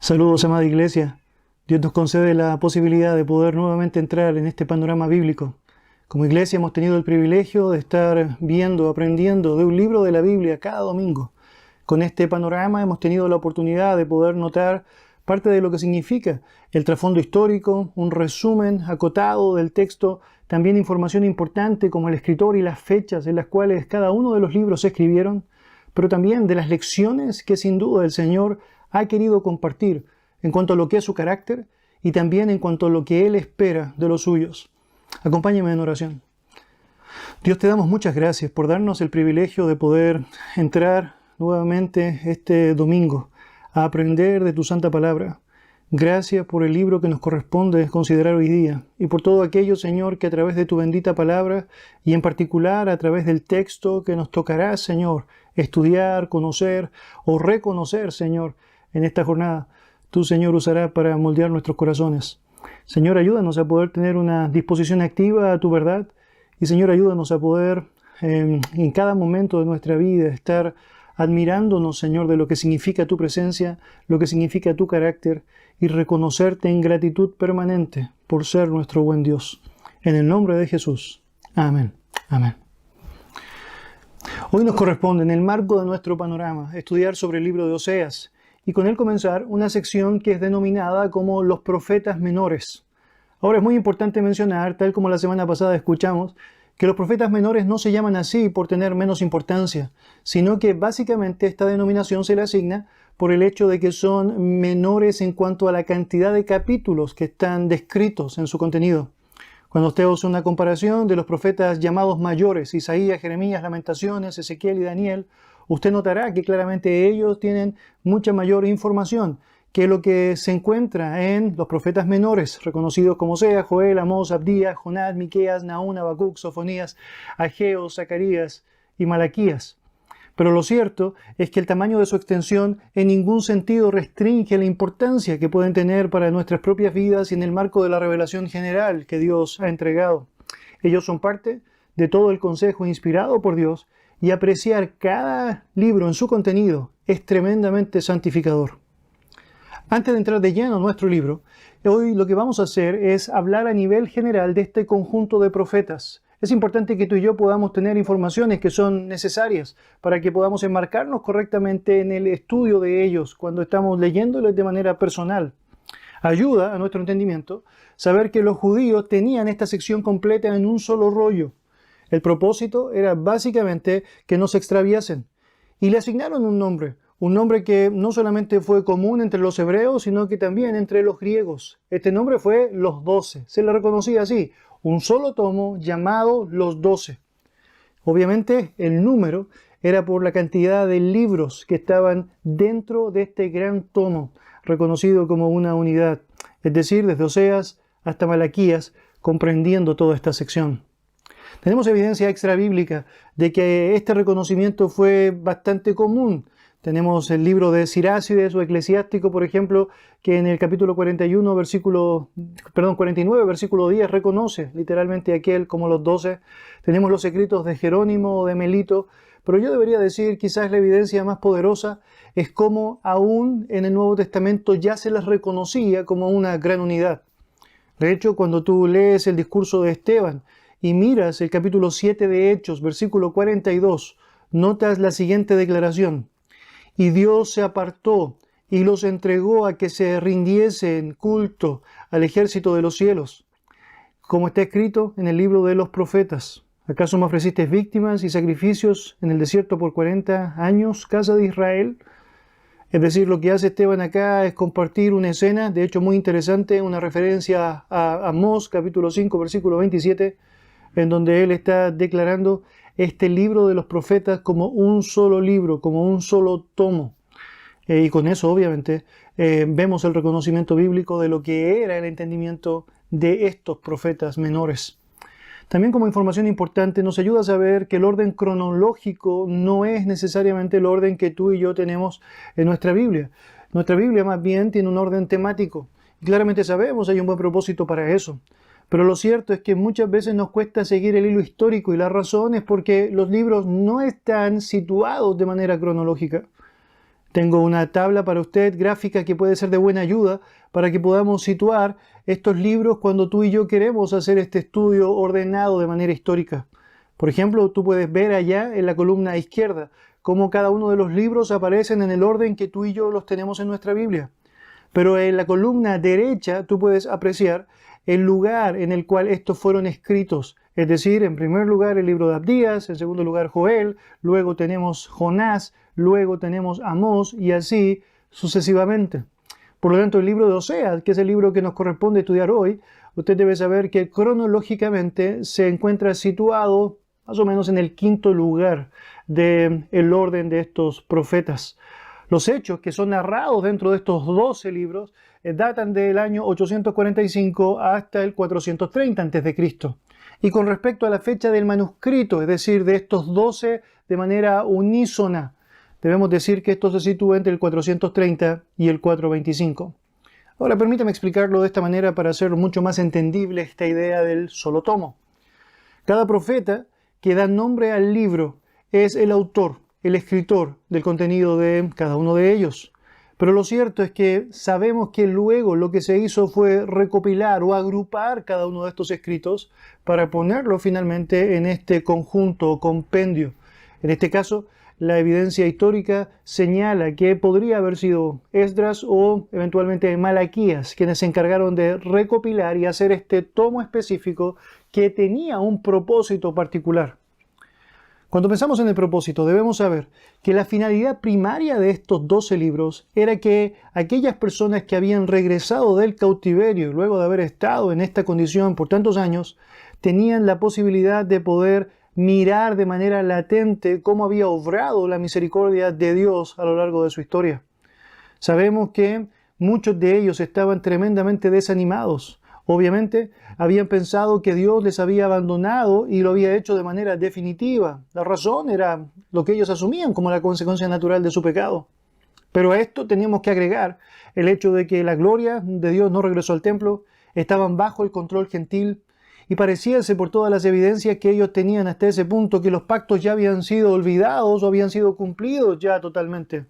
Saludos, amada iglesia. Dios nos concede la posibilidad de poder nuevamente entrar en este panorama bíblico. Como iglesia hemos tenido el privilegio de estar viendo, aprendiendo de un libro de la Biblia cada domingo. Con este panorama hemos tenido la oportunidad de poder notar parte de lo que significa el trasfondo histórico, un resumen acotado del texto, también información importante como el escritor y las fechas en las cuales cada uno de los libros se escribieron, pero también de las lecciones que sin duda el Señor ha querido compartir en cuanto a lo que es su carácter y también en cuanto a lo que Él espera de los suyos. Acompáñeme en oración. Dios, te damos muchas gracias por darnos el privilegio de poder entrar nuevamente este domingo a aprender de tu santa palabra. Gracias por el libro que nos corresponde considerar hoy día y por todo aquello, Señor, que a través de tu bendita palabra y en particular a través del texto que nos tocará, Señor, estudiar, conocer o reconocer, Señor, en esta jornada, tú, Señor, usarás para moldear nuestros corazones. Señor, ayúdanos a poder tener una disposición activa a tu verdad y, Señor, ayúdanos a poder en cada momento de nuestra vida estar admirándonos, Señor, de lo que significa tu presencia, lo que significa tu carácter y reconocerte en gratitud permanente por ser nuestro buen Dios. En el nombre de Jesús. Amén. Amén. Hoy nos corresponde, en el marco de nuestro panorama, estudiar sobre el libro de Oseas y con él comenzar una sección que es denominada como los profetas menores. Ahora es muy importante mencionar, tal como la semana pasada escuchamos, que los profetas menores no se llaman así por tener menos importancia, sino que básicamente esta denominación se le asigna por el hecho de que son menores en cuanto a la cantidad de capítulos que están descritos en su contenido. Cuando usted hace una comparación de los profetas llamados mayores, Isaías, Jeremías, Lamentaciones, Ezequiel y Daniel, usted notará que claramente ellos tienen mucha mayor información que lo que se encuentra en los profetas menores, reconocidos como Oseas, Joel, Amós, Abdías, Jonás, Miqueas, Nahum, Habacuc, Sofonías, Ageo, Zacarías y Malaquías. Pero lo cierto es que el tamaño de su extensión en ningún sentido restringe la importancia que pueden tener para nuestras propias vidas y en el marco de la revelación general que Dios ha entregado. Ellos son parte de todo el consejo inspirado por Dios y apreciar cada libro en su contenido es tremendamente santificador. Antes de entrar de lleno a nuestro libro, hoy lo que vamos a hacer es hablar a nivel general de este conjunto de profetas. Es importante que tú y yo podamos tener informaciones que son necesarias para que podamos enmarcarnos correctamente en el estudio de ellos cuando estamos leyéndoles de manera personal. Ayuda a nuestro entendimiento saber que los judíos tenían esta sección completa en un solo rollo. El propósito era básicamente que no se extraviasen y le asignaron un nombre que no solamente fue común entre los hebreos, sino que también entre los griegos. Este nombre fue los 12, se le reconocía así, un solo tomo llamado los 12. Obviamente el número era por la cantidad de libros que estaban dentro de este gran tomo, reconocido como una unidad, es decir, desde Oseas hasta Malaquías, comprendiendo toda esta sección. Tenemos evidencia extrabíblica de que este reconocimiento fue bastante común. Tenemos el libro de Sirácides o Eclesiástico, por ejemplo, que en el capítulo 49, versículo 10, reconoce literalmente aquel como los 12. Tenemos los escritos de Jerónimo o de Melito, pero yo debería decir quizás la evidencia más poderosa es cómo aún en el Nuevo Testamento ya se les reconocía como una gran unidad. De hecho, cuando tú lees el discurso de Esteban y miras el capítulo 7 de Hechos, versículo 42, notas la siguiente declaración. Y Dios se apartó y los entregó a que se rindiesen culto al ejército de los cielos. Como está escrito en el libro de los profetas. ¿Acaso me ofreciste víctimas y sacrificios en el desierto por 40 años, casa de Israel? Es decir, lo que hace Esteban acá es compartir una escena, de hecho muy interesante, una referencia a Amós, capítulo 5, versículo 27, en donde él está declarando este libro de los profetas como un solo libro, como un solo tomo. Y con eso, obviamente, vemos el reconocimiento bíblico de lo que era el entendimiento de estos profetas menores. También como información importante nos ayuda a saber que el orden cronológico no es necesariamente el orden que tú y yo tenemos en nuestra Biblia. Nuestra Biblia más bien tiene un orden temático. Y claramente sabemos, hay un buen propósito para eso. Pero lo cierto es que muchas veces nos cuesta seguir el hilo histórico y la razón es porque los libros no están situados de manera cronológica. Tengo una tabla para usted, gráfica, que puede ser de buena ayuda para que podamos situar estos libros cuando tú y yo queremos hacer este estudio ordenado de manera histórica. Por ejemplo, tú puedes ver allá en la columna izquierda cómo cada uno de los libros aparecen en el orden que tú y yo los tenemos en nuestra Biblia. Pero en la columna derecha tú puedes apreciar el lugar en el cual estos fueron escritos. Es decir, en primer lugar el libro de Abdías, en segundo lugar Joel, luego tenemos Jonás, luego tenemos Amós y así sucesivamente. Por lo tanto, el libro de Oseas, que es el libro que nos corresponde estudiar hoy, usted debe saber que cronológicamente se encuentra situado más o menos en el quinto lugar del orden de estos profetas. Los hechos que son narrados dentro de estos 12 libros datan del año 845 hasta el 430 a.C. Y con respecto a la fecha del manuscrito, es decir, de estos 12 de manera unísona, debemos decir que esto se sitúa entre el 430 y el 425. Ahora permítame explicarlo de esta manera para hacer mucho más entendible esta idea del solo tomo. Cada profeta que da nombre al libro es el autor, el escritor del contenido de cada uno de ellos. Pero lo cierto es que sabemos que luego lo que se hizo fue recopilar o agrupar cada uno de estos escritos para ponerlo finalmente en este conjunto o compendio. En este caso, la evidencia histórica señala que podría haber sido Esdras o eventualmente Malaquías quienes se encargaron de recopilar y hacer este tomo específico que tenía un propósito particular. Cuando pensamos en el propósito, debemos saber que la finalidad primaria de estos 12 libros era que aquellas personas que habían regresado del cautiverio luego de haber estado en esta condición por tantos años, tenían la posibilidad de poder mirar de manera latente cómo había obrado la misericordia de Dios a lo largo de su historia. Sabemos que muchos de ellos estaban tremendamente desanimados. Obviamente, habían pensado que Dios les había abandonado y lo había hecho de manera definitiva. La razón era lo que ellos asumían como la consecuencia natural de su pecado. Pero a esto teníamos que agregar el hecho de que la gloria de Dios no regresó al templo, estaban bajo el control gentil y parecíase por todas las evidencias que ellos tenían hasta ese punto que los pactos ya habían sido olvidados o habían sido cumplidos ya totalmente.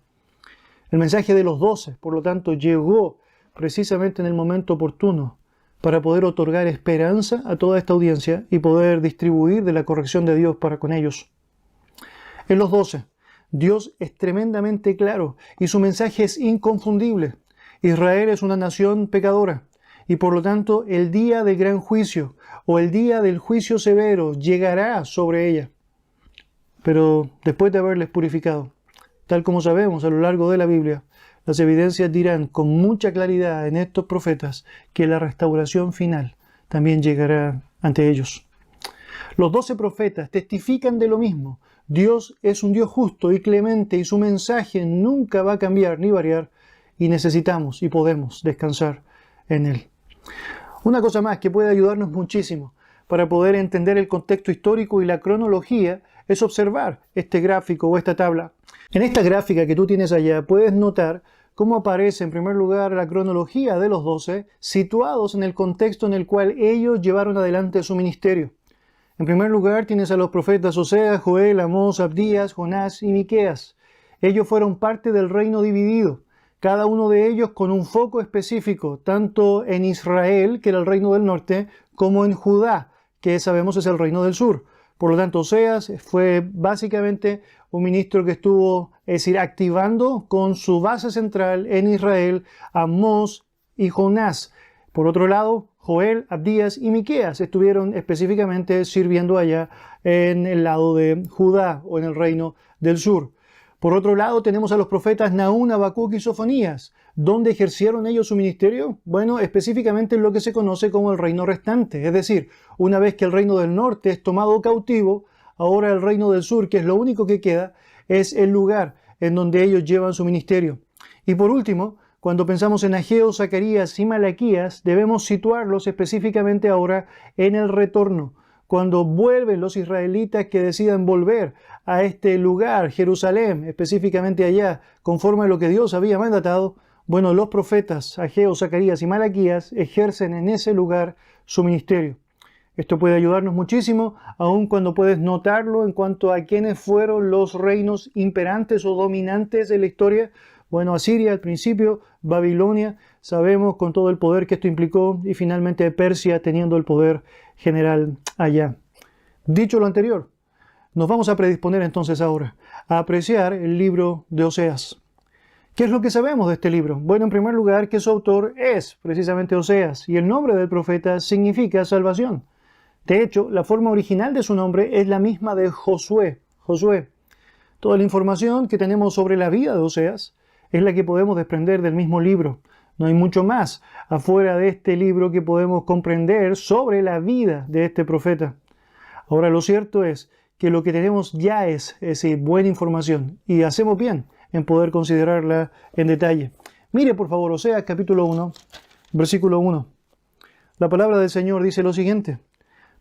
El mensaje de los 12, por lo tanto, llegó precisamente en el momento oportuno para poder otorgar esperanza a toda esta audiencia y poder distribuir de la corrección de Dios para con ellos. En los 12, Dios es tremendamente claro y su mensaje es inconfundible. Israel es una nación pecadora y por lo tanto el día del gran juicio o el día del juicio severo llegará sobre ella. Pero después de haberles purificado, tal como sabemos a lo largo de la Biblia, las evidencias dirán con mucha claridad en estos profetas que la restauración final también llegará ante ellos. Los 12 profetas testifican de lo mismo. Dios es un Dios justo y clemente y su mensaje nunca va a cambiar ni variar y necesitamos y podemos descansar en él. Una cosa más que puede ayudarnos muchísimo para poder entender el contexto histórico y la cronología es observar este gráfico o esta tabla. En esta gráfica que tú tienes allá puedes notar cómo aparece en primer lugar la cronología de los 12 situados en el contexto en el cual ellos llevaron adelante su ministerio. En primer lugar tienes a los profetas Oseas, Joel, Amós, Abdías, Jonás y Miqueas. Ellos fueron parte del reino dividido, cada uno de ellos con un foco específico, tanto en Israel, que era el reino del norte, como en Judá, que sabemos es el reino del sur. Por lo tanto, Oseas fue básicamente un ministro que estuvo, es decir, activando con su base central en Israel, Amós y Jonás. Por otro lado, Joel, Abdías y Miqueas estuvieron específicamente sirviendo allá en el lado de Judá o en el reino del sur. Por otro lado, tenemos a los profetas Nahum, Habacuc y Sofonías. ¿Dónde ejercieron ellos su ministerio? Bueno, específicamente en lo que se conoce como el reino restante. Es decir, una vez que el reino del norte es tomado cautivo, ahora el reino del sur, que es lo único que queda, es el lugar en donde ellos llevan su ministerio. Y por último, cuando pensamos en Ageo, Zacarías y Malaquías, debemos situarlos específicamente ahora en el retorno. Cuando vuelven los israelitas que decidan volver a este lugar, Jerusalén, específicamente allá, conforme a lo que Dios había mandatado, bueno, los profetas Ageo, Zacarías y Malaquías ejercen en ese lugar su ministerio. Esto puede ayudarnos muchísimo, aun cuando puedes notarlo en cuanto a quiénes fueron los reinos imperantes o dominantes de la historia. Bueno, Asiria al principio, Babilonia, sabemos con todo el poder que esto implicó, y finalmente Persia teniendo el poder general allá. Dicho lo anterior, nos vamos a predisponer entonces ahora a apreciar el libro de Oseas. ¿Qué es lo que sabemos de este libro? Bueno, en primer lugar, que su autor es precisamente Oseas, y el nombre del profeta significa salvación. De hecho, la forma original de su nombre es la misma de Josué. Josué. Toda la información que tenemos sobre la vida de Oseas es la que podemos desprender del mismo libro. No hay mucho más afuera de este libro que podemos comprender sobre la vida de este profeta. Ahora, lo cierto es que lo que tenemos ya es buena información, y hacemos bien en poder considerarla en detalle. Mire por favor Oseas capítulo 1, versículo 1. La palabra del Señor dice lo siguiente: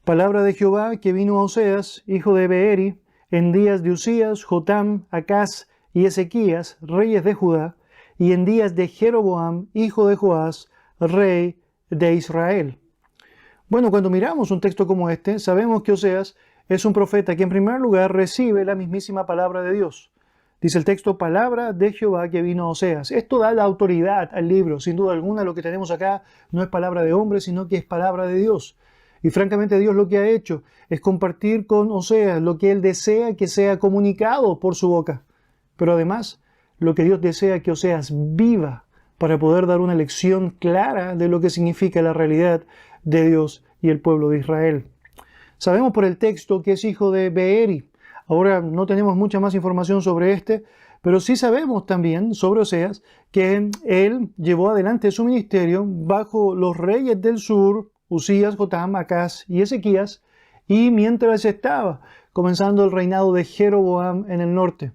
palabra de Jehová que vino a Oseas, hijo de Beeri, en días de Usías, Jotam, Acaz y Ezequías, reyes de Judá, y en días de Jeroboam, hijo de Joás, rey de Israel. Bueno, cuando miramos un texto como este, sabemos que Oseas es un profeta que en primer lugar recibe la mismísima palabra de Dios. Dice el texto, palabra de Jehová que vino a Oseas. Esto da la autoridad al libro. Sin duda alguna, lo que tenemos acá no es palabra de hombre, sino que es palabra de Dios. Y francamente Dios lo que ha hecho es compartir con Oseas lo que Él desea que sea comunicado por su boca. Pero además, lo que Dios desea que Oseas viva para poder dar una lección clara de lo que significa la realidad de Dios y el pueblo de Israel. Sabemos por el texto que es hijo de Beeri. Ahora no tenemos mucha más información sobre este, pero sí sabemos también sobre Oseas que él llevó adelante su ministerio bajo los reyes del sur, Usías, Jotam, Acaz y Ezequías, y mientras estaba comenzando el reinado de Jeroboam en el norte.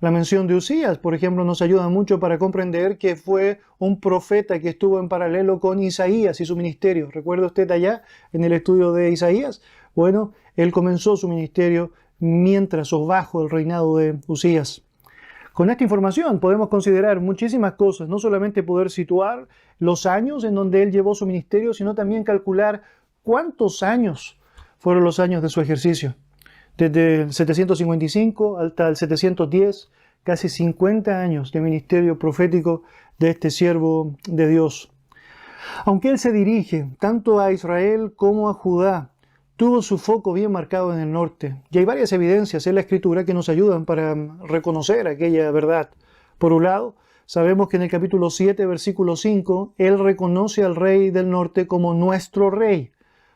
La mención de Usías, por ejemplo, nos ayuda mucho para comprender que fue un profeta que estuvo en paralelo con Isaías y su ministerio. ¿Recuerda usted allá en el estudio de Isaías? Bueno, él comenzó su ministerio mientras o bajo el reinado de Usías. Con esta información podemos considerar muchísimas cosas, no solamente poder situar los años en donde él llevó su ministerio, sino también calcular cuántos años fueron los años de su ejercicio. Desde el 755 hasta el 710, casi 50 años de ministerio profético de este siervo de Dios. Aunque él se dirige tanto a Israel como a Judá, tuvo su foco bien marcado en el norte. Y hay varias evidencias en la Escritura que nos ayudan para reconocer aquella verdad. Por un lado, sabemos que en el capítulo 7, versículo 5, él reconoce al rey del norte como nuestro rey,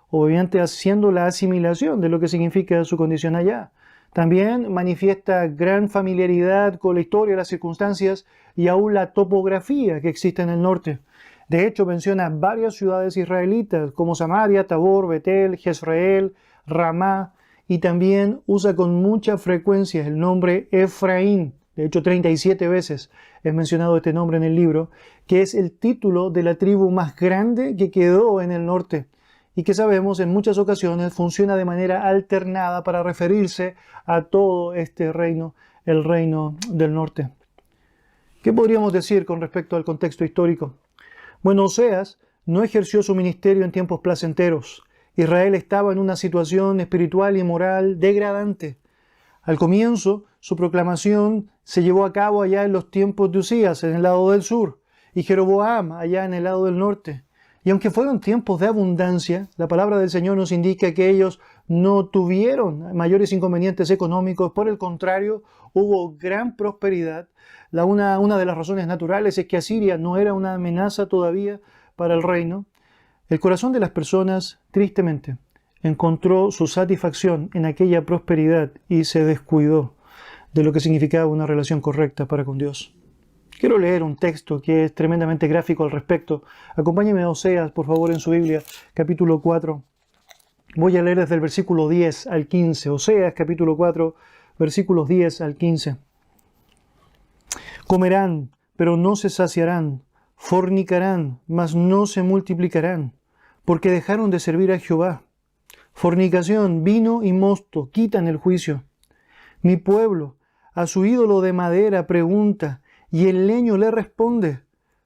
obviamente haciendo la asimilación de lo que significa su condición allá. También manifiesta gran familiaridad con la historia, las circunstancias y aún la topografía que existe en el norte. De hecho, menciona varias ciudades israelitas como Samaria, Tabor, Betel, Jezreel, Ramá, y también usa con mucha frecuencia el nombre Efraín. De hecho, 37 veces es mencionado este nombre en el libro, que es el título de la tribu más grande que quedó en el norte y que sabemos en muchas ocasiones funciona de manera alternada para referirse a todo este reino, el reino del norte. ¿Qué podríamos decir con respecto al contexto histórico? Bueno, Oseas no ejerció su ministerio en tiempos placenteros. Israel estaba en una situación espiritual y moral degradante. Al comienzo, su proclamación se llevó a cabo allá en los tiempos de Usías, en el lado del sur, y Jeroboam, allá en el lado del norte. Y aunque fueron tiempos de abundancia, la palabra del Señor nos indica que ellos no tuvieron mayores inconvenientes económicos. Por el contrario, hubo gran prosperidad. Una de las razones naturales es que Asiria no era una amenaza todavía para el reino. El corazón de las personas, tristemente, encontró su satisfacción en aquella prosperidad y se descuidó de lo que significaba una relación correcta para con Dios. Quiero leer un texto que es tremendamente gráfico al respecto. Acompáñeme a Oseas, por favor, en su Biblia, capítulo 4. Voy a leer desde el versículo 10 al 15. Oseas, capítulo 4, versículos 10 al 15. Comerán, pero no se saciarán. Fornicarán, mas no se multiplicarán, porque dejaron de servir a Jehová. Fornicación, vino y mosto quitan el juicio. Mi pueblo a su ídolo de madera pregunta, y el leño le responde,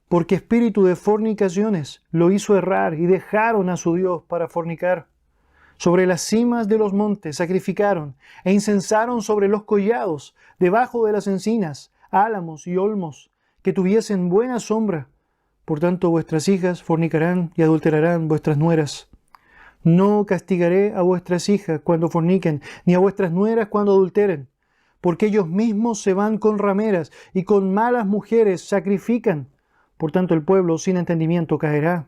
porque espíritu de fornicaciones lo hizo errar y dejaron a su Dios para fornicar. Sobre las cimas de los montes sacrificaron e incensaron sobre los collados, debajo de las encinas, álamos y olmos, que tuviesen buena sombra. Por tanto, vuestras hijas fornicarán y adulterarán vuestras nueras. No castigaré a vuestras hijas cuando forniquen, ni a vuestras nueras cuando adulteren, porque ellos mismos se van con rameras y con malas mujeres sacrifican. Por tanto, el pueblo sin entendimiento caerá.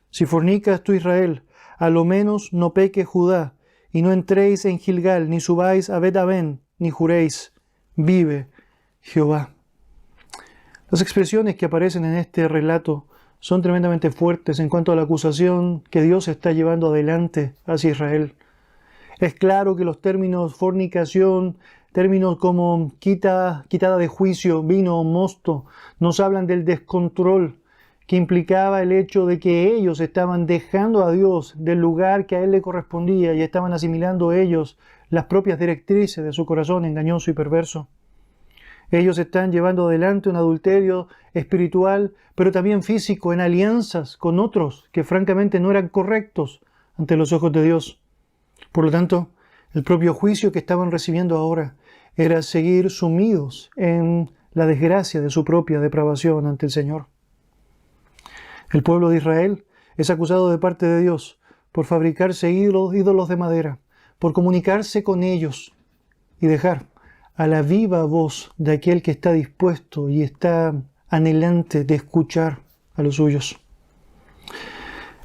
Si fornicas tú, Israel, a lo menos no peque Judá, y no entréis en Gilgal, ni subáis a Bet-Aven, ni juréis, vive Jehová. Las expresiones que aparecen en este relato son tremendamente fuertes en cuanto a la acusación que Dios está llevando adelante hacia Israel. Es claro que los términos fornicación, términos como quitada de juicio, vino o mosto, nos hablan del descontrol que implicaba el hecho de que ellos estaban dejando a Dios del lugar que a Él le correspondía y estaban asimilando ellos las propias directrices de su corazón engañoso y perverso. Ellos están llevando adelante un adulterio espiritual, pero también físico, en alianzas con otros que francamente no eran correctos ante los ojos de Dios. Por lo tanto, el propio juicio que estaban recibiendo ahora era seguir sumidos en la desgracia de su propia depravación ante el Señor. El pueblo de Israel es acusado de parte de Dios por fabricarse ídolos de madera, por comunicarse con ellos y dejar a la viva voz de aquel que está dispuesto y está anhelante de escuchar a los suyos.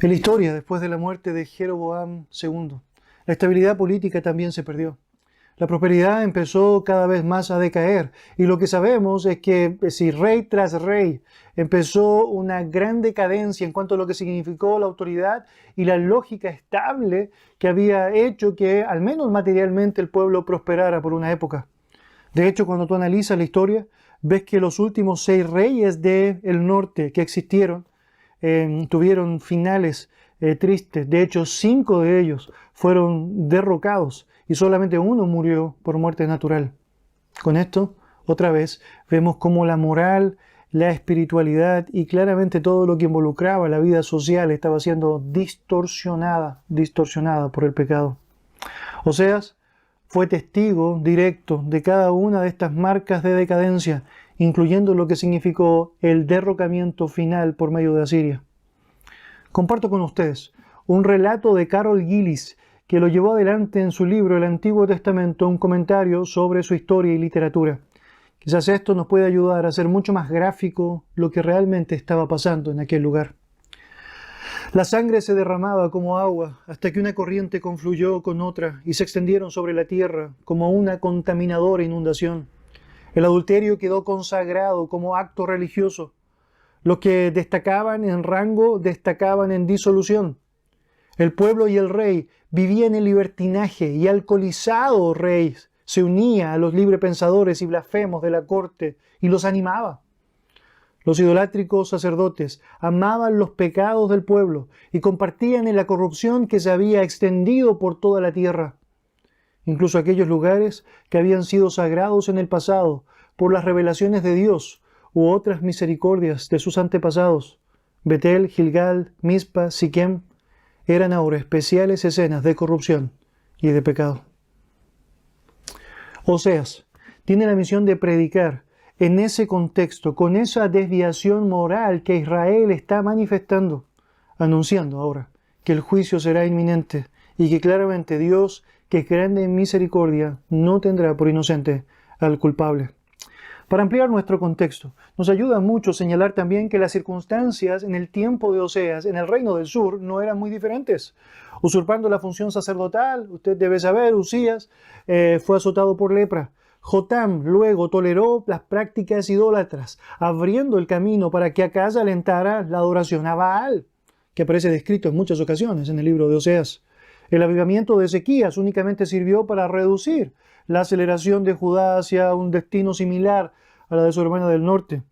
En la historia, después de la muerte de Jeroboam II, la estabilidad política también se perdió. La prosperidad empezó cada vez más a decaer y lo que sabemos es que si rey tras rey empezó una gran decadencia en cuanto a lo que significó la autoridad y la lógica estable que había hecho que al menos materialmente el pueblo prosperara por una época. De hecho, cuando tú analizas la historia, ves que los últimos 6 reyes del norte que existieron tuvieron finales tristes. De hecho, 5 de ellos fueron derrocados y solamente uno murió por muerte natural. Con esto, otra vez, vemos cómo la moral, la espiritualidad y claramente todo lo que involucraba la vida social estaba siendo distorsionada por el pecado. Oseas fue testigo directo de cada una de estas marcas de decadencia, incluyendo lo que significó el derrocamiento final por medio de Asiria. Comparto con ustedes un relato de Carol Gillis, que lo llevó adelante en su libro El Antiguo Testamento, un comentario sobre su historia y literatura. Quizás esto nos puede ayudar a hacer mucho más gráfico lo que realmente estaba pasando en aquel lugar. La sangre se derramaba como agua hasta que una corriente confluyó con otra y se extendieron sobre la tierra como una contaminadora inundación. El adulterio quedó consagrado como acto religioso. Los que destacaban en rango destacaban en disolución. El pueblo y el rey vivían en libertinaje y alcoholizado rey se unía a los librepensadores y blasfemos de la corte y los animaba. Los idolátricos sacerdotes amaban los pecados del pueblo y compartían en la corrupción que se había extendido por toda la tierra. Incluso aquellos lugares que habían sido sagrados en el pasado por las revelaciones de Dios u otras misericordias de sus antepasados, Betel, Gilgal, Mizpa, Siquem, eran ahora especiales escenas de corrupción y de pecado. Oseas tiene la misión de predicar en ese contexto, con esa desviación moral que Israel está manifestando, anunciando ahora que el juicio será inminente y que claramente Dios, que es grande en misericordia, no tendrá por inocente al culpable. Para ampliar nuestro contexto, nos ayuda mucho señalar también que las circunstancias en el tiempo de Oseas, en el reino del sur, no eran muy diferentes. Usurpando la función sacerdotal, usted debe saber, Usías fue azotado por lepra. Jotam luego toleró las prácticas idólatras, abriendo el camino para que Acaz alentara la adoración a Baal, que aparece descrito en muchas ocasiones en el libro de Oseas. El avivamiento de Ezequías únicamente sirvió para reducir la aceleración de Judá hacia un destino similar a la de su hermana del norte.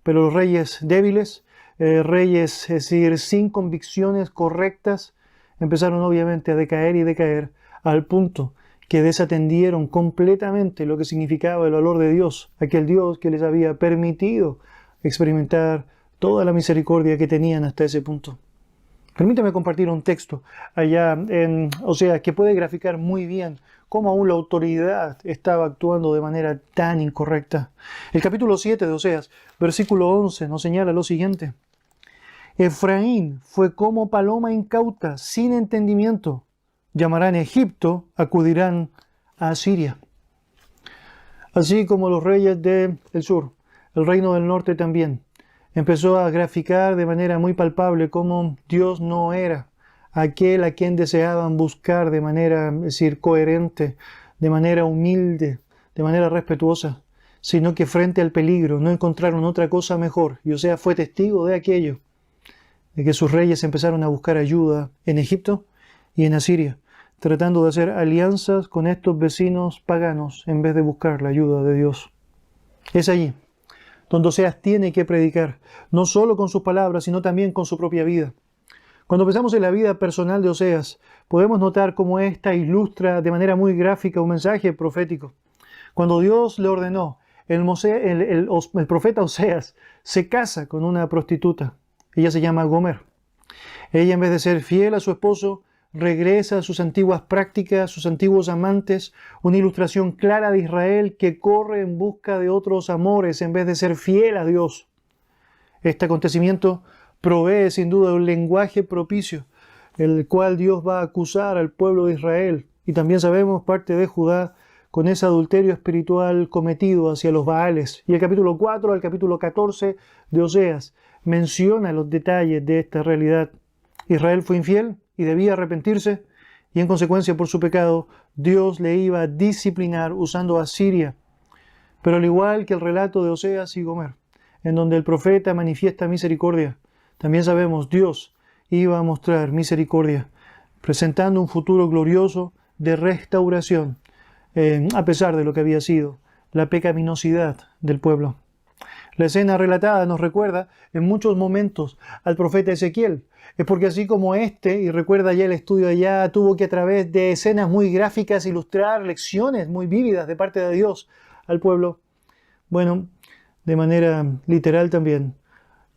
Pero los reyes débiles, reyes, es decir, sin convicciones correctas, empezaron obviamente a decaer y decaer al punto que desatendieron completamente lo que significaba el valor de Dios, aquel Dios que les había permitido experimentar toda la misericordia que tenían hasta ese punto. Permítame compartir un texto allá en Oseas que puede graficar muy bien cómo aún la autoridad estaba actuando de manera tan incorrecta. El capítulo 7 de Oseas, versículo 11, nos señala lo siguiente. Efraín fue como paloma incauta, sin entendimiento. Llamarán a Egipto, acudirán a Asiria. Así como los reyes del sur, el reino del norte también, empezó a graficar de manera muy palpable cómo Dios no era aquel a quien deseaban buscar de manera, es decir, coherente, de manera humilde, de manera respetuosa, sino que frente al peligro no encontraron otra cosa mejor. Y Oseas fue testigo de aquello, de que sus reyes empezaron a buscar ayuda en Egipto y en Asiria, tratando de hacer alianzas con estos vecinos paganos en vez de buscar la ayuda de Dios. Es allí donde Oseas tiene que predicar, no solo con sus palabras, sino también con su propia vida. Cuando pensamos en la vida personal de Oseas, podemos notar cómo ésta ilustra de manera muy gráfica un mensaje profético. Cuando Dios le ordenó, el profeta Oseas se casa con una prostituta. Ella se llama Gomer. Ella, en vez de ser fiel a su esposo, regresa a sus antiguas prácticas, sus antiguos amantes, una ilustración clara de Israel que corre en busca de otros amores en vez de ser fiel a Dios. Este acontecimiento provee sin duda un lenguaje propicio, el cual Dios va a acusar al pueblo de Israel, y también sabemos parte de Judá, con ese adulterio espiritual cometido hacia los Baales. Y el capítulo 4 al capítulo 14 de Oseas menciona los detalles de esta realidad. Israel fue infiel y debía arrepentirse, y en consecuencia por su pecado, Dios le iba a disciplinar usando a Asiria. Pero al igual que el relato de Oseas y Gomer, en donde el profeta manifiesta misericordia, también sabemos Dios iba a mostrar misericordia, presentando un futuro glorioso de restauración, a pesar de lo que había sido la pecaminosidad del pueblo. La escena relatada nos recuerda en muchos momentos al profeta Ezequiel. Es porque así como y recuerda ya el estudio allá, tuvo que a través de escenas muy gráficas ilustrar lecciones muy vívidas de parte de Dios al pueblo. Bueno, de manera literal también,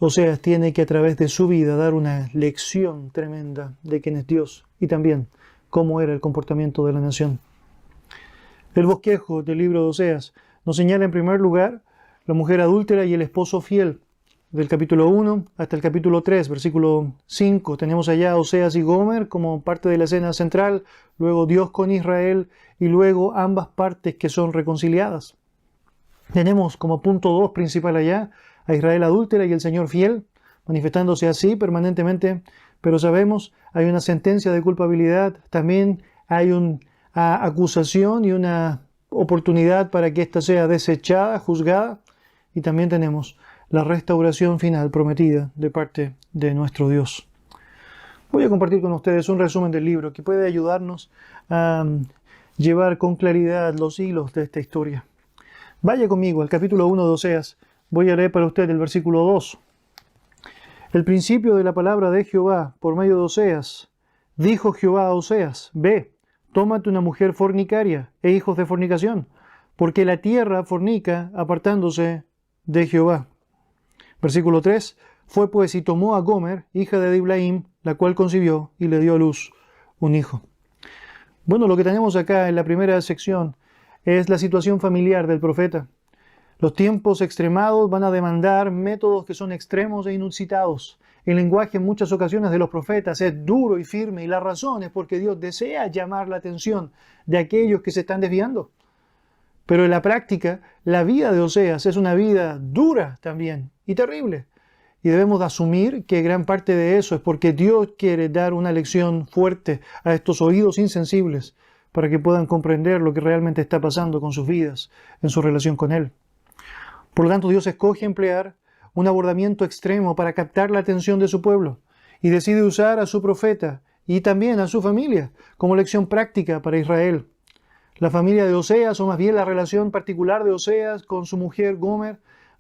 Oseas tiene que a través de su vida dar una lección tremenda de quién es Dios y también cómo era el comportamiento de la nación. El bosquejo del libro de Oseas nos señala en primer lugar la mujer adúltera y el esposo fiel. Del capítulo 1 hasta el capítulo 3, versículo 5, tenemos allá a Oseas y Gomer como parte de la escena central, luego Dios con Israel y luego ambas partes que son reconciliadas. Tenemos como punto 2 principal allá a Israel adúltera y el Señor fiel, manifestándose así permanentemente, pero sabemos hay una sentencia de culpabilidad, también hay una acusación y una oportunidad para que ésta sea desechada, juzgada, y también tenemos la restauración final prometida de parte de nuestro Dios. Voy a compartir con ustedes un resumen del libro que puede ayudarnos a llevar con claridad los hilos de esta historia. Vaya conmigo al capítulo 1 de Oseas. Voy a leer para usted el versículo 2. El principio de la palabra de Jehová por medio de Oseas. Dijo Jehová a Oseas: Ve, tómate una mujer fornicaria e hijos de fornicación, porque la tierra fornica apartándose de Jehová. Versículo 3. Fue pues y tomó a Gomer, hija de Diblaim, la cual concibió y le dio a luz un hijo. Bueno, lo que tenemos acá en la primera sección es la situación familiar del profeta. Los tiempos extremados van a demandar métodos que son extremos e inusitados. El lenguaje en muchas ocasiones de los profetas es duro y firme, y la razón es porque Dios desea llamar la atención de aquellos que se están desviando. Pero en la práctica, la vida de Oseas es una vida dura también y terrible. Y debemos de asumir que gran parte de eso es porque Dios quiere dar una lección fuerte a estos oídos insensibles para que puedan comprender lo que realmente está pasando con sus vidas en su relación con Él. Por lo tanto, Dios escoge emplear un abordamiento extremo para captar la atención de su pueblo y decide usar a su profeta y también a su familia como lección práctica para Israel. La familia de Oseas, o más bien la relación particular de Oseas con su mujer Gomer,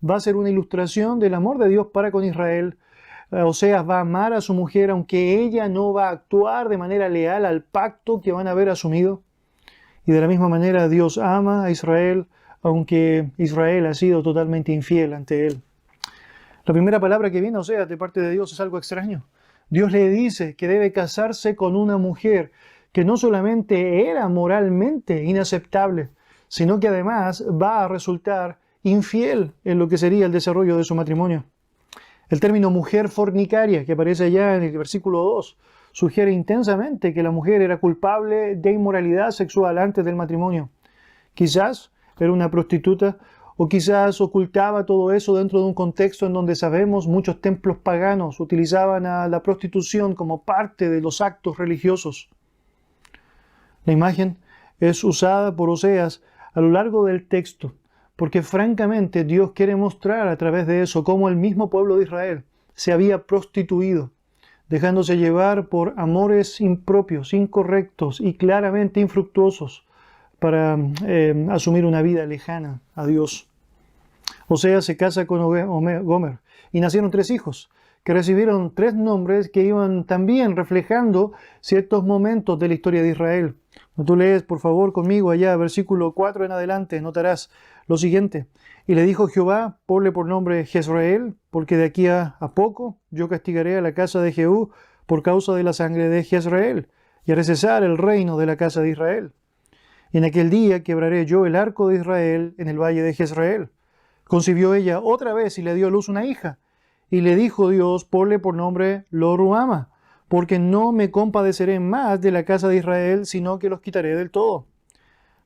va a ser una ilustración del amor de Dios para con Israel. Oseas va a amar a su mujer aunque ella no va a actuar de manera leal al pacto que van a haber asumido. Y de la misma manera Dios ama a Israel aunque Israel ha sido totalmente infiel ante él. La primera palabra que viene a Oseas de parte de Dios es algo extraño. Dios le dice que debe casarse con una mujer que no solamente era moralmente inaceptable, sino que además va a resultar infiel en lo que sería el desarrollo de su matrimonio. El término mujer fornicaria, que aparece allá en el versículo 2, sugiere intensamente que la mujer era culpable de inmoralidad sexual antes del matrimonio. Quizás era una prostituta, o quizás ocultaba todo eso dentro de un contexto en donde sabemos muchos templos paganos utilizaban a la prostitución como parte de los actos religiosos. La imagen es usada por Oseas a lo largo del texto, porque francamente Dios quiere mostrar a través de eso cómo el mismo pueblo de Israel se había prostituido, dejándose llevar por amores impropios, incorrectos y claramente infructuosos para asumir una vida lejana a Dios. Oseas se casa con Gomer y nacieron 3 hijos, que recibieron 3 nombres que iban también reflejando ciertos momentos de la historia de Israel. Cuando tú lees, por favor, conmigo allá, versículo 4 en adelante, notarás lo siguiente. Y le dijo Jehová, ponle por nombre Jezreel, porque de aquí a poco yo castigaré a la casa de Jehú por causa de la sangre de Jezreel, y haré cesar el reino de la casa de Israel. Y en aquel día quebraré yo el arco de Israel en el valle de Jezreel. Concibió ella otra vez y le dio a luz una hija. Y le dijo Dios, ponle por nombre Lo-ruhama, porque no me compadeceré más de la casa de Israel, sino que los quitaré del todo.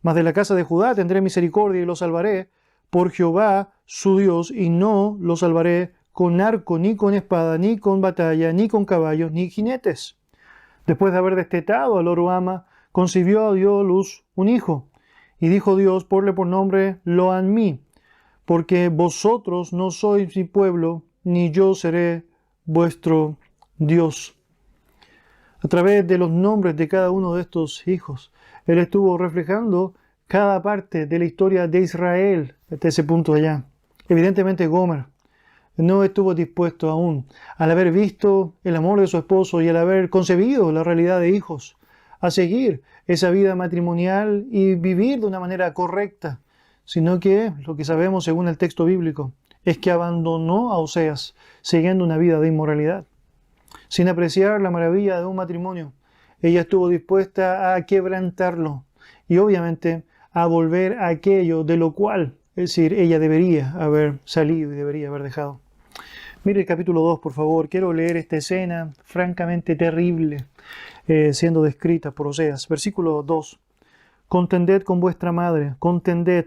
Mas de la casa de Judá tendré misericordia y los salvaré, por Jehová su Dios, y no los salvaré con arco, ni con espada, ni con batalla, ni con caballos, ni jinetes. Después de haber destetado a Lo-ruhama, concibió a Dios luz un hijo. Y dijo Dios, ponle por nombre Lo-ammi, porque vosotros no sois mi pueblo, ni yo seré vuestro Dios. A través de los nombres de cada uno de estos hijos, Él estuvo reflejando cada parte de la historia de Israel hasta ese punto allá. Evidentemente Gomer no estuvo dispuesto aún, al haber visto el amor de su esposo y al haber concebido la realidad de hijos, a seguir esa vida matrimonial y vivir de una manera correcta, sino que lo que sabemos según el texto bíblico es que abandonó a Oseas siguiendo una vida de inmoralidad. Sin apreciar la maravilla de un matrimonio, ella estuvo dispuesta a quebrantarlo y obviamente a volver a aquello de lo cual, es decir, ella debería haber salido y debería haber dejado. Mire el capítulo 2, por favor. Quiero leer esta escena francamente terrible siendo descrita por Oseas. Versículo 2. Contended con vuestra madre, contended,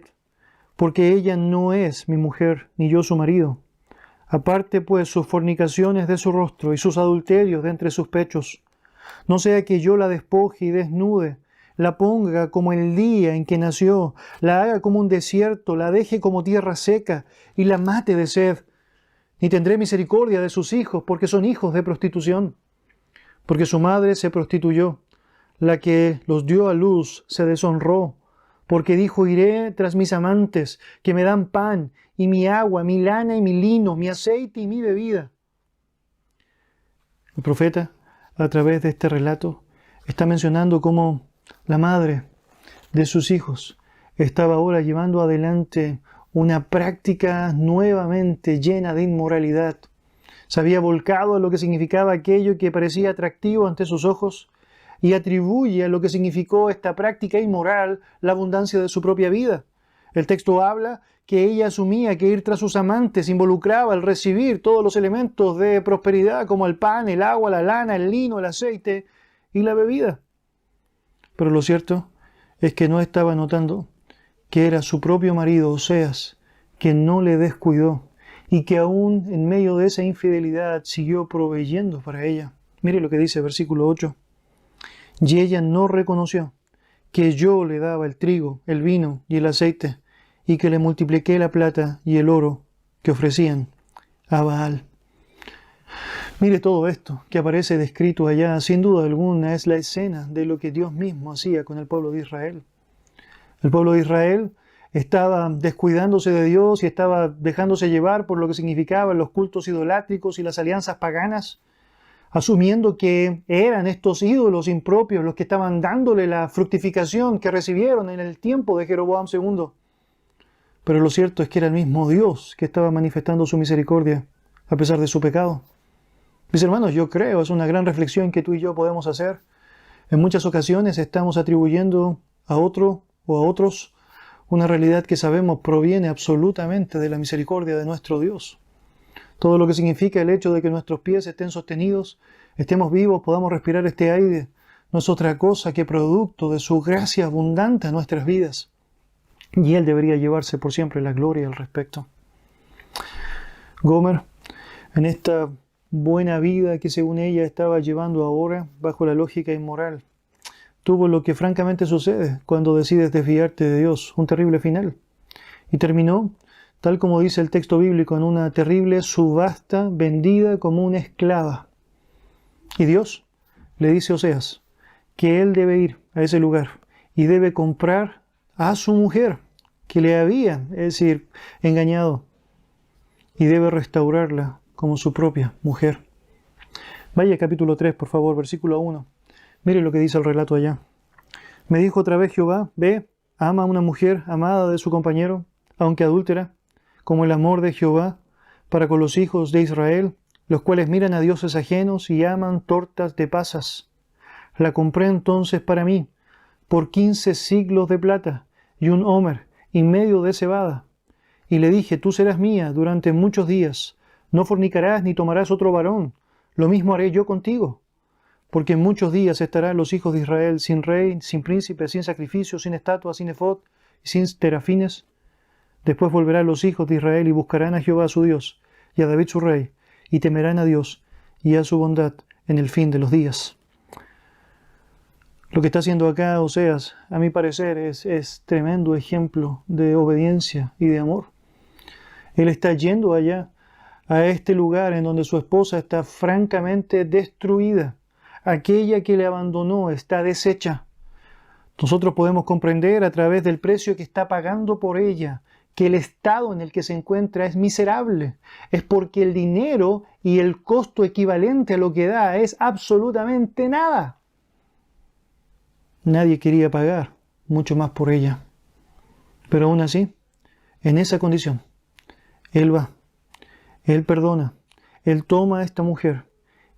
porque ella no es mi mujer, ni yo su marido. Aparte pues sus fornicaciones de su rostro y sus adulterios de entre sus pechos. No sea que yo la despoje y desnude, la ponga como el día en que nació, la haga como un desierto, la deje como tierra seca y la mate de sed. Ni tendré misericordia de sus hijos, porque son hijos de prostitución. Porque su madre se prostituyó, la que los dio a luz se deshonró. Porque dijo, iré tras mis amantes, que me dan pan, y mi agua, mi lana y mi lino, mi aceite y mi bebida. El profeta, a través de este relato, está mencionando cómo la madre de sus hijos estaba ahora llevando adelante una práctica nuevamente llena de inmoralidad. Se había volcado a lo que significaba aquello que parecía atractivo ante sus ojos y atribuye a lo que significó esta práctica inmoral la abundancia de su propia vida. El texto habla que ella asumía que ir tras sus amantes involucraba el recibir todos los elementos de prosperidad como el pan, el agua, la lana, el lino, el aceite y la bebida. Pero lo cierto es que no estaba notando que era su propio marido, Oseas, quien no le descuidó y que aún en medio de esa infidelidad siguió proveyendo para ella. Mire lo que dice versículo 8. Y ella no reconoció que yo le daba el trigo, el vino y el aceite, y que le multipliqué la plata y el oro que ofrecían a Baal. Mire todo esto que aparece descrito allá, sin duda alguna es la escena de lo que Dios mismo hacía con el pueblo de Israel. El pueblo de Israel estaba descuidándose de Dios y estaba dejándose llevar por lo que significaban los cultos idolátricos y las alianzas paganas, asumiendo que eran estos ídolos impropios los que estaban dándole la fructificación que recibieron en el tiempo de Jeroboam II. Pero lo cierto es que era el mismo Dios que estaba manifestando su misericordia a pesar de su pecado. Mis hermanos, yo creo, es una gran reflexión que tú y yo podemos hacer. En muchas ocasiones estamos atribuyendo a otro o a otros una realidad que sabemos proviene absolutamente de la misericordia de nuestro Dios. Todo lo que significa el hecho de que nuestros pies estén sostenidos, estemos vivos, podamos respirar este aire, no es otra cosa que producto de su gracia abundante a nuestras vidas. Y Él debería llevarse por siempre la gloria al respecto. Gomer, en esta buena vida que según ella estaba llevando ahora, bajo la lógica inmoral, tuvo lo que francamente sucede cuando decides desviarte de Dios, un terrible final. Y terminó, tal como dice el texto bíblico, en una terrible subasta, vendida como una esclava. Y Dios le dice a Oseas que él debe ir a ese lugar y debe comprar a su mujer, que le había, es decir, engañado, y debe restaurarla como su propia mujer. Vaya capítulo 3, por favor, versículo 1. Mire lo que dice el relato allá. Me dijo otra vez Jehová, ve, ama a una mujer amada de su compañero, aunque adúltera, como el amor de Jehová para con los hijos de Israel, los cuales miran a dioses ajenos y aman tortas de pasas. La compré entonces para mí, por 15 siglos de plata y un homer y medio de cebada. Y le dije, tú serás mía durante muchos días, no fornicarás ni tomarás otro varón, lo mismo haré yo contigo. Porque en muchos días estarán los hijos de Israel sin rey, sin príncipe, sin sacrificio, sin estatua, sin efod y sin terafines. Después volverán los hijos de Israel y buscarán a Jehová su Dios y a David su rey, y temerán a Dios y a su bondad en el fin de los días. Lo que está haciendo acá Oseas, a mi parecer, es tremendo ejemplo de obediencia y de amor. Él está yendo allá, a este lugar en donde su esposa está francamente destruida. Aquella que le abandonó está deshecha. Nosotros podemos comprender a través del precio que está pagando por ella, que el estado en el que se encuentra es miserable. Es porque el dinero y el costo equivalente a lo que da es absolutamente nada. Nadie quería pagar mucho más por ella. Pero aún así, en esa condición, Él va, Él perdona, Él toma a esta mujer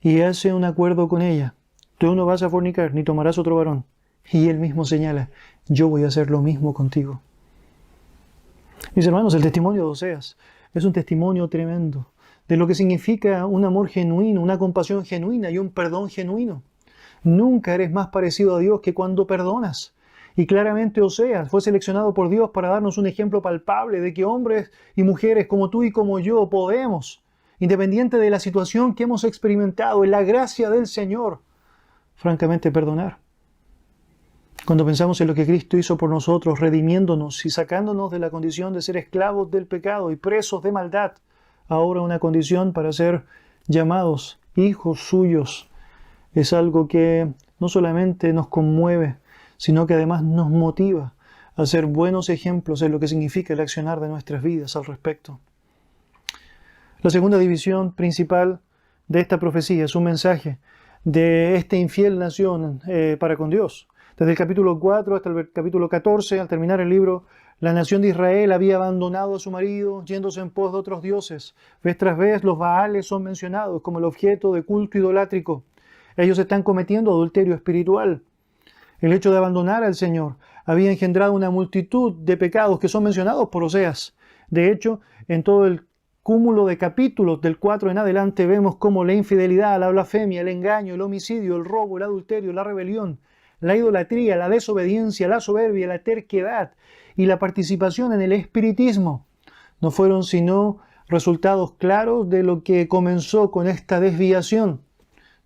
y hace un acuerdo con ella. Tú no vas a fornicar ni tomarás otro varón. Y Él mismo señala, yo voy a hacer lo mismo contigo. Mis hermanos, el testimonio de Oseas es un testimonio tremendo de lo que significa un amor genuino, una compasión genuina y un perdón genuino. Nunca eres más parecido a Dios que cuando perdonas. Y claramente Oseas fue seleccionado por Dios para darnos un ejemplo palpable de que hombres y mujeres como tú y como yo podemos, independiente de la situación que hemos experimentado, en la gracia del Señor, francamente perdonar. Cuando pensamos en lo que Cristo hizo por nosotros, redimiéndonos y sacándonos de la condición de ser esclavos del pecado y presos de maldad, ahora una condición para ser llamados hijos suyos, es algo que no solamente nos conmueve, sino que además nos motiva a ser buenos ejemplos en lo que significa el accionar de nuestras vidas al respecto. La segunda división principal de esta profecía es un mensaje de esta infiel nación para con Dios. Desde el capítulo 4 hasta el capítulo 14, al terminar el libro, la nación de Israel había abandonado a su marido, yéndose en pos de otros dioses. Vez tras vez los Baales son mencionados como el objeto de culto idolátrico. Ellos están cometiendo adulterio espiritual. El hecho de abandonar al Señor había engendrado una multitud de pecados que son mencionados por Oseas. De hecho, en todo el cúmulo de capítulos del 4 en adelante vemos cómo la infidelidad, la blasfemia, el engaño, el homicidio, el robo, el adulterio, la rebelión, la idolatría, la desobediencia, la soberbia, la terquedad y la participación en el espiritismo no fueron sino resultados claros de lo que comenzó con esta desviación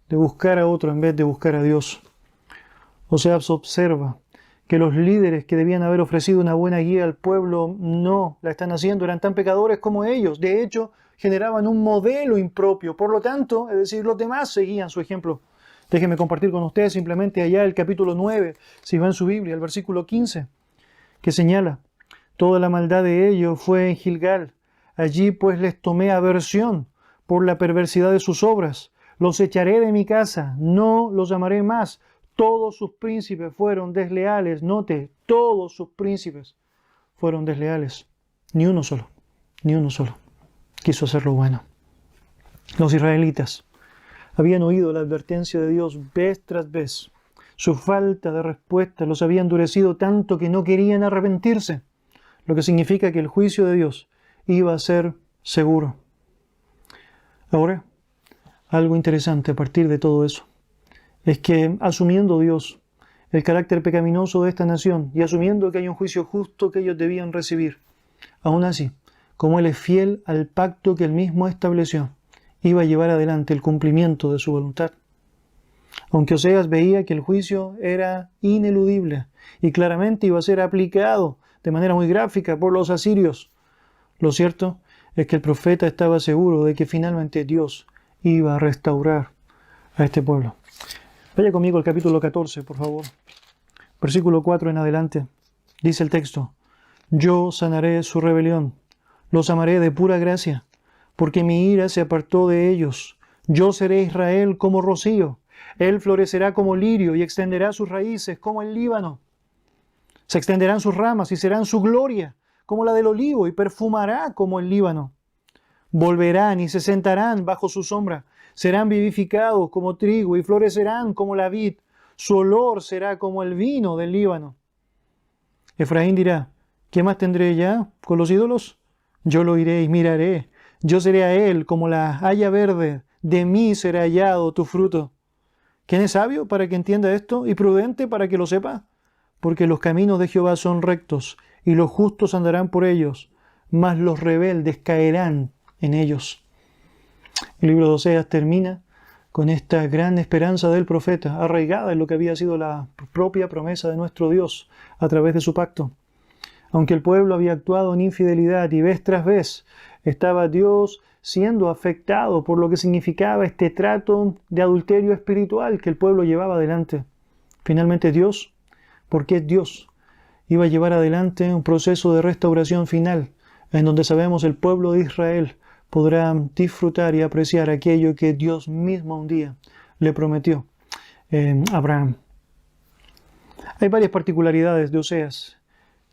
de buscar a otro en vez de buscar a Dios. Oseas observa que los líderes que debían haber ofrecido una buena guía al pueblo no la están haciendo, eran tan pecadores como ellos. De hecho, generaban un modelo impropio. Por lo tanto, es decir, los demás seguían su ejemplo. Déjenme compartir con ustedes simplemente allá el capítulo 9, si va en su Biblia, el versículo 15, que señala, toda la maldad de ellos fue en Gilgal. Allí pues les tomé aversión por la perversidad de sus obras. Los echaré de mi casa, no los llamaré más. Todos sus príncipes fueron desleales. Note, todos sus príncipes fueron desleales. Ni uno solo quiso hacer lo bueno. Los israelitas Habían oído la advertencia de Dios vez tras vez. Su falta de respuesta los había endurecido tanto que no querían arrepentirse, lo que significa que el juicio de Dios iba a ser seguro. Ahora, algo interesante a partir de todo eso es que, asumiendo Dios el carácter pecaminoso de esta nación y asumiendo que hay un juicio justo que ellos debían recibir, aún así, como Él es fiel al pacto que Él mismo estableció, iba a llevar adelante el cumplimiento de su voluntad. Aunque Oseas veía que el juicio era ineludible y claramente iba a ser aplicado de manera muy gráfica por los asirios, lo cierto es que el profeta estaba seguro de que finalmente Dios iba a restaurar a este pueblo. Vaya conmigo al capítulo 14, por favor. Versículo 4 en adelante. Dice el texto: Yo sanaré su rebelión, los amaré de pura gracia, porque mi ira se apartó de ellos. Yo seré Israel como rocío. Él florecerá como lirio y extenderá sus raíces como el Líbano. Se extenderán sus ramas y serán su gloria como la del olivo y perfumará como el Líbano. Volverán y se sentarán bajo su sombra. Serán vivificados como trigo y florecerán como la vid. Su olor será como el vino del Líbano. Efraín dirá: ¿qué más tendré ya con los ídolos? Yo lo iré y miraré. Yo seré a él como la haya verde. De mí será hallado tu fruto. ¿Quién es sabio para que entienda esto y prudente para que lo sepa? Porque los caminos de Jehová son rectos y los justos andarán por ellos, mas los rebeldes caerán en ellos. El libro de Oseas termina con esta gran esperanza del profeta, arraigada en lo que había sido la propia promesa de nuestro Dios a través de su pacto. Aunque el pueblo había actuado en infidelidad y vez tras vez estaba Dios siendo afectado por lo que significaba este trato de adulterio espiritual que el pueblo llevaba adelante, finalmente Dios, porque es Dios, iba a llevar adelante un proceso de restauración final, en donde sabemos el pueblo de Israel podrá disfrutar y apreciar aquello que Dios mismo un día le prometió a Abraham. Hay varias particularidades de Oseas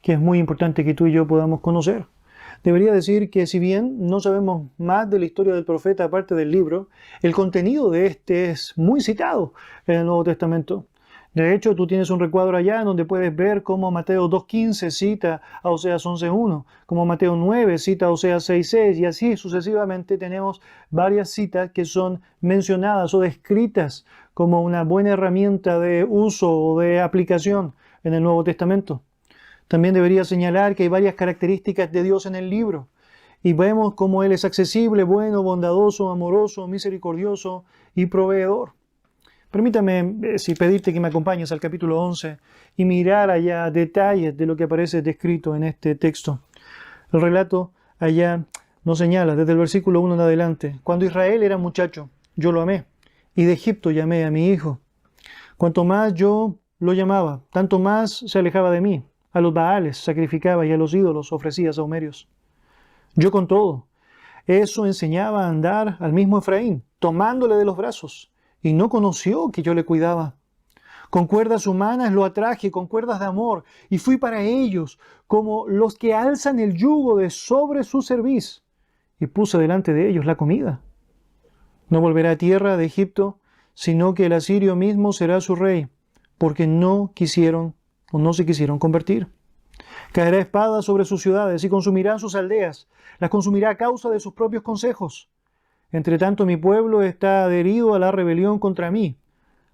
que es muy importante que tú y yo podamos conocer. Debería decir que si bien no sabemos más de la historia del profeta aparte del libro, el contenido de este es muy citado en el Nuevo Testamento. De hecho, tú tienes un recuadro allá en donde puedes ver cómo Mateo 2.15 cita a Oseas 11.1, como Mateo 9 cita a Oseas 6.6, y así sucesivamente tenemos varias citas que son mencionadas o descritas como una buena herramienta de uso o de aplicación en el Nuevo Testamento. También debería señalar que hay varias características de Dios en el libro, y vemos cómo Él es accesible, bueno, bondadoso, amoroso, misericordioso y proveedor. Permítame pedirte que me acompañes al capítulo 11 y mirar allá detalles de lo que aparece descrito en este texto. El relato allá nos señala desde el versículo 1 en adelante: Cuando Israel era muchacho, yo lo amé, y de Egipto llamé a mi hijo. Cuanto más yo lo llamaba, tanto más se alejaba de mí. A los Baales sacrificaba y a los ídolos ofrecía sahumerios. Yo con todo eso enseñaba a andar al mismo Efraín, tomándole de los brazos, y no conoció que yo le cuidaba. Con cuerdas humanas lo atraje, con cuerdas de amor, y fui para ellos como los que alzan el yugo de sobre su cerviz, y puse delante de ellos la comida. No volverá a tierra de Egipto, sino que el asirio mismo será su rey, porque no quisieron o no se quisieron convertir. Caerá espada sobre sus ciudades y consumirá sus aldeas, las consumirá a causa de sus propios consejos. Entre tanto, mi pueblo está adherido a la rebelión contra mí.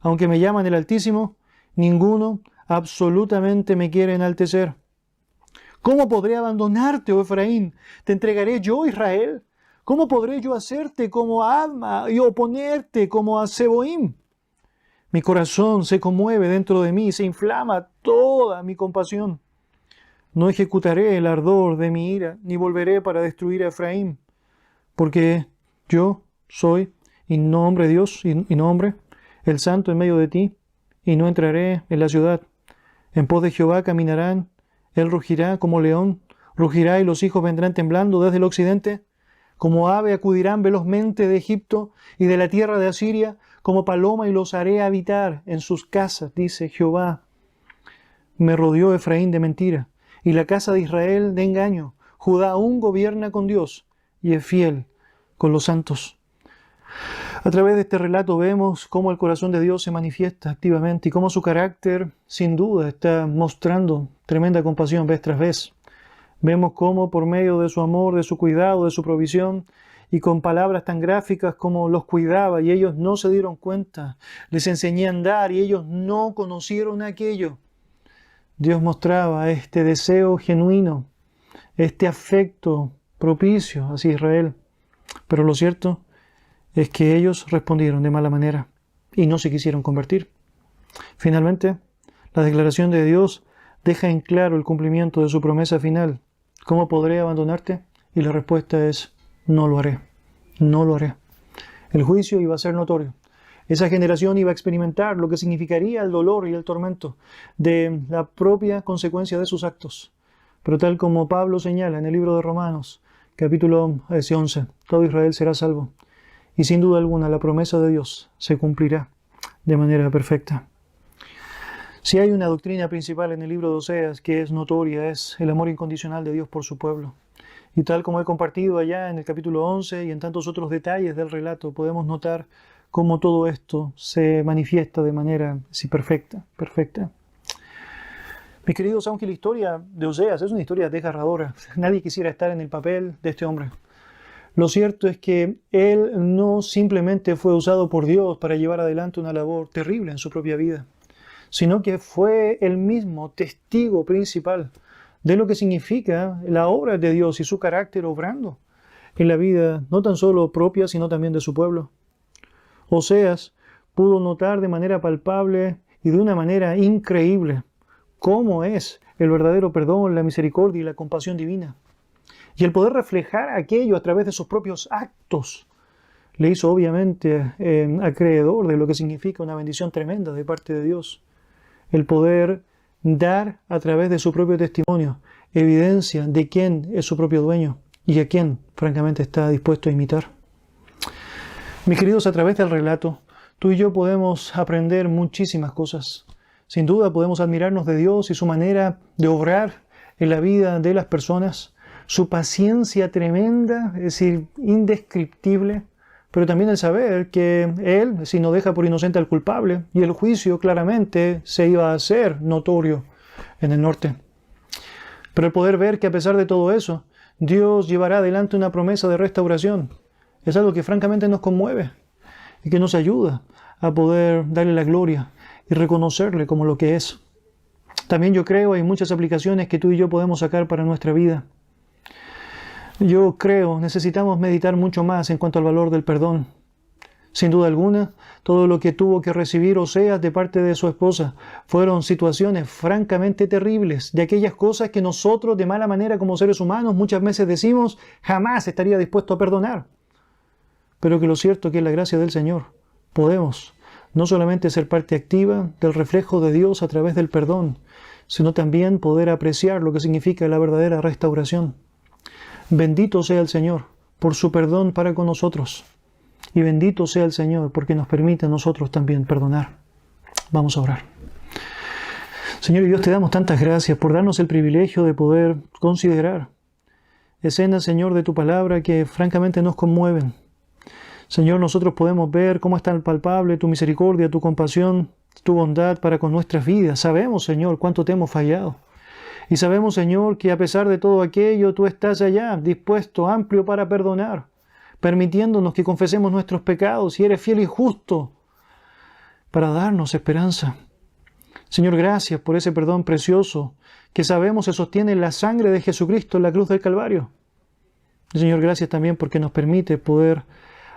Aunque me llaman el Altísimo, ninguno absolutamente me quiere enaltecer. ¿Cómo podré abandonarte, oh Efraín? ¿Te entregaré yo, Israel? ¿Cómo podré yo hacerte como Adma y oponerte como a Seboim? Mi corazón se conmueve dentro de mí, se inflama toda mi compasión. No ejecutaré el ardor de mi ira, ni volveré para destruir a Efraín, porque yo soy, y no hombre Dios, y no hombre, el santo en medio de ti, y no entraré en la ciudad. En pos de Jehová caminarán, él rugirá como león, rugirá y los hijos vendrán temblando desde el occidente. Como ave acudirán velozmente de Egipto y de la tierra de Asiria, como paloma, y los haré habitar en sus casas, dice Jehová. Me rodeó Efraín de mentira, y la casa de Israel de engaño. Judá aún gobierna con Dios, y es fiel con los santos. A través de este relato vemos cómo el corazón de Dios se manifiesta activamente y cómo su carácter, sin duda, está mostrando tremenda compasión vez tras vez. Vemos cómo por medio de su amor, de su cuidado, de su provisión, y con palabras tan gráficas como los cuidaba y ellos no se dieron cuenta, les enseñé a andar y ellos no conocieron aquello. Dios mostraba este deseo genuino, este afecto propicio hacia Israel. Pero lo cierto es que ellos respondieron de mala manera y no se quisieron convertir. Finalmente, la declaración de Dios deja en claro el cumplimiento de su promesa final. ¿Cómo podré abandonarte? Y la respuesta es: no lo haré, no lo haré. El juicio iba a ser notorio. Esa generación iba a experimentar lo que significaría el dolor y el tormento de la propia consecuencia de sus actos. Pero tal como Pablo señala en el libro de Romanos, capítulo 11, todo Israel será salvo. Y sin duda alguna la promesa de Dios se cumplirá de manera perfecta. Si hay una doctrina principal en el libro de Oseas que es notoria, es el amor incondicional de Dios por su pueblo. Y tal como he compartido allá en el capítulo 11 y en tantos otros detalles del relato, podemos notar cómo todo esto se manifiesta de manera perfecta. Mis queridos, aunque la historia de Oseas es una historia desgarradora, nadie quisiera estar en el papel de este hombre. Lo cierto es que él no simplemente fue usado por Dios para llevar adelante una labor terrible en su propia vida, sino que fue él mismo testigo principal de lo que significa la obra de Dios y su carácter obrando en la vida no tan solo propia, sino también de su pueblo. Oseas pudo notar de manera palpable y de una manera increíble cómo es el verdadero perdón, la misericordia y la compasión divina. Y el poder reflejar aquello a través de sus propios actos le hizo obviamente acreedor de lo que significa una bendición tremenda de parte de Dios. El poder dar a través de su propio testimonio evidencia de quién es su propio dueño y a quién francamente está dispuesto a imitar. Mis queridos, a través del relato, tú y yo podemos aprender muchísimas cosas. Sin duda podemos admirarnos de Dios y su manera de obrar en la vida de las personas, su paciencia tremenda, es decir, indescriptible, pero también el saber que Él, si no deja por inocente al culpable, y el juicio claramente se iba a hacer notorio en el norte. Pero el poder ver que a pesar de todo eso, Dios llevará adelante una promesa de restauración, es algo que francamente nos conmueve y que nos ayuda a poder darle la gloria y reconocerle como lo que es. También yo creo hay muchas aplicaciones que tú y yo podemos sacar para nuestra vida. Yo creo necesitamos meditar mucho más en cuanto al valor del perdón. Sin duda alguna, todo lo que tuvo que recibir Oseas de parte de su esposa fueron situaciones francamente terribles, de aquellas cosas que nosotros de mala manera como seres humanos muchas veces decimos jamás estaría dispuesto a perdonar. Pero que lo cierto que es la gracia del Señor, podemos no solamente ser parte activa del reflejo de Dios a través del perdón, sino también poder apreciar lo que significa la verdadera restauración. Bendito sea el Señor por su perdón para con nosotros. Y bendito sea el Señor porque nos permite a nosotros también perdonar. Vamos a orar. Señor y Dios, te damos tantas gracias por darnos el privilegio de poder considerar escenas, Señor, de tu palabra que francamente nos conmueven. Señor, nosotros podemos ver cómo es tan palpable tu misericordia, tu compasión, tu bondad para con nuestras vidas. Sabemos, Señor, cuánto te hemos fallado. Y sabemos, Señor, que a pesar de todo aquello, tú estás allá, dispuesto, amplio para perdonar, permitiéndonos que confesemos nuestros pecados y eres fiel y justo para darnos esperanza. Señor, gracias por ese perdón precioso que sabemos se sostiene en la sangre de Jesucristo en la cruz del Calvario. Señor, gracias también porque nos permite poder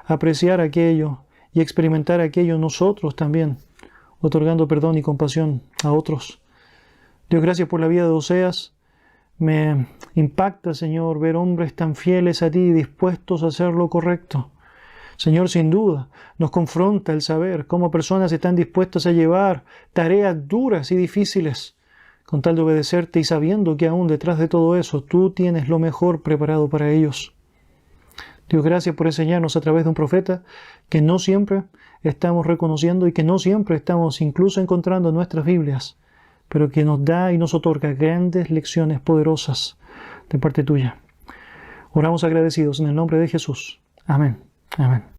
apreciar aquello y experimentar aquello nosotros también, otorgando perdón y compasión a otros. Dios, gracias por la vida de Oseas. Me impacta, Señor, ver hombres tan fieles a ti y dispuestos a hacer lo correcto. Señor, sin duda, nos confronta el saber cómo personas están dispuestas a llevar tareas duras y difíciles con tal de obedecerte y sabiendo que aún detrás de todo eso tú tienes lo mejor preparado para ellos. Dios, gracias por enseñarnos a través de un profeta que no siempre estamos reconociendo y que no siempre estamos incluso encontrando en nuestras Biblias, pero que nos da y nos otorga grandes lecciones poderosas de parte tuya. Oramos agradecidos en el nombre de Jesús. Amén. Amén.